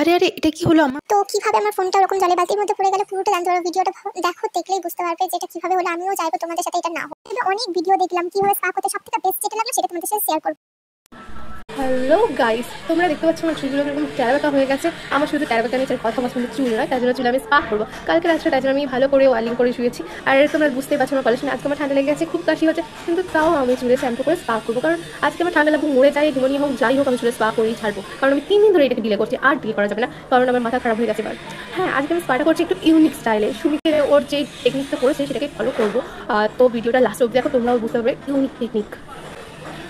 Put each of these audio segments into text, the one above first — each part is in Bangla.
আরে আরে এটা কি হলো আমার? তো কিভাবে আমার ফোনটা ওরকম জলে বালতির মধ্যে পড়ে গেল পুরোটা জানতে পারবে। ভিডিওটা দেখো, দেখলেই বুঝতে পারবে যে এটা কিভাবে হলো। আমিও চাইবো তোমাদের সাথে এটা না হোক। তবে অনেক ভিডিও দেখলাম কিভাবে স্পা করতে, সবথেকে বেস্ট যেটা লাগলো সেটা তোমাদের সাথে শেয়ার করবো। হ্যালো গাইস, তোমরা দেখতে পাচ্ছ আমার চুলগুলো এরকম ট্যারাবেকা হয়ে গেছে। আমার শুধু ট্যারাবেকা নিচের কথা পছন্দ চুল নয়, তাই জন্য চুল আমি স্পা করবো কালকে রাত্রে। তাই জন্য আমি ভালো করে ওয়ালিং করে শুয়েছি। আর তোমরা বুঝতেই পারছো আমার কলেজে আজকে আমার ঠান্ডা লেগে গেছে, খুব কাশি হচ্ছে, কিন্তু তাও আমি চুলে শ্যাম্পু করে স্পা করবো। কারণ আজকে আমার ঠান্ডা লাগবে, মরে যায়, নিউমোনিয়া হোক, যাই হোক, আমি চুলে স্পা করেই ছাড়বো। কারণ আমি 3 দিন ধরে এটাকে ডিলে করছি, আর ডিলে করা যাবে না, কারণ আমার মাথা খারাপ হয়ে গেছে এবার। হ্যাঁ, আজকে আমি স্পাটা করছি একটু ইউনিক স্টাইলে। সুমিকে ওর যে টেকনিকটা করেছে সেটাকে ফলো করবো। তো ভিডিওটা লাস্ট অবধি দেখো, তোমরাও বুঝতে পারবে ইউনিক টেকনিক।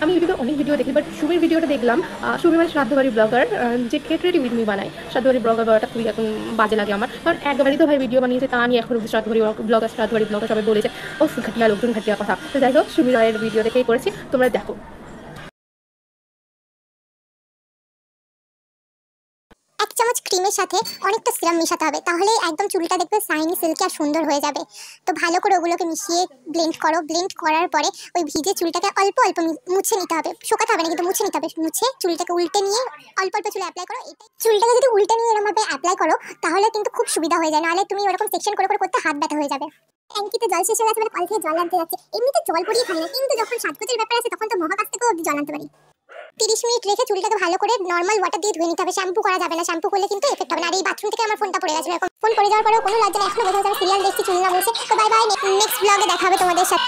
আমি ইউটিউবে অনেক ভিডিও দেখি, বাট সুমির ভিডিওটা দেখলাম। সুমি মানে শ্রাদ্ধবাড়ি ব্লগার, যে ক্রিয়েটিভ উইথ মি বানায়। শ্রাদ্ধবাড়ি ব্লগার বলাটা খুবই এখন বাজে লাগে আমার, কারণ একবারই তো ভাই ভিডিও বানিয়েছে, তা নিয়ে এখন শ্রাদ্ধবাড়ি ব্লগার সবাই বলেছে ও ঘাটিয়া লোকজন ঘাটিয়া কথা। তো যাই হোক, সুমি রয়ের ভিডিও দেখেই করেছি, তোমরা দেখো। এক চামচ ক্রিমের সাথে অনেকটা সিরাম মেশাতে হবে, তাহলে একদম চুলটা দেখবে শাইনি, সিল্কি আর সুন্দর হয়ে যাবে। তো ভালো করে ওগুলোকে মিশিয়ে ব্লেন্ড করো। ব্লেন্ড করার পরে ওই ভিজে চুলটাকে অল্প অল্প মুছে নিতে হবে, শোকাতে হবে না, কিন্তু মুছে নিতে হবে। মুছে চুলটাকে উল্টে নিয়ে অল্প অল্প চুলে অ্যাপ্লাই করো। এটাই চুলটাকে যদি উল্টে নিয়ে এরকমভাবে অ্যাপ্লাই করো তাহলে কিন্তু খুব সুবিধা হয়ে যায়, নাহলে তুমি ওরকম সেকশন করে করে করতে হাত ব্যথা হয়ে যাবে। ট্যাঙ্কিতে জল শেষ হয়ে গেছে, মানে কল থেকে জল আনতে যাচ্ছে। এমনিতে জল পরিয়ে খাই না, কিন্তু যখন সাজগোজের ব্যাপার আছে তখন তো মহাকাশ থেকেও জল আনতে পারি। 30 মিনিট রেখে চুলটাকে ভালো করে নরমাল ওয়াটার দিয়ে ধুয়ে নিতে হবে। শ্যাম্পু করা যাবে না, শ্যাম্পু করলে কিন্তু এফেক্ট হবে না। আর এই বাথরুম থেকে আমার ফোনটা পড়ে গেছে, এরকম ফোন পড়ে যাওয়ার পরেও কোনো লজ্জা নেই, এখনো বোঝা যায় সিরিয়াল দেখছি চুল না বসে। তো বাই বাই, নেক্সট ব্লগে দেখা হবে তোমাদের সাথে।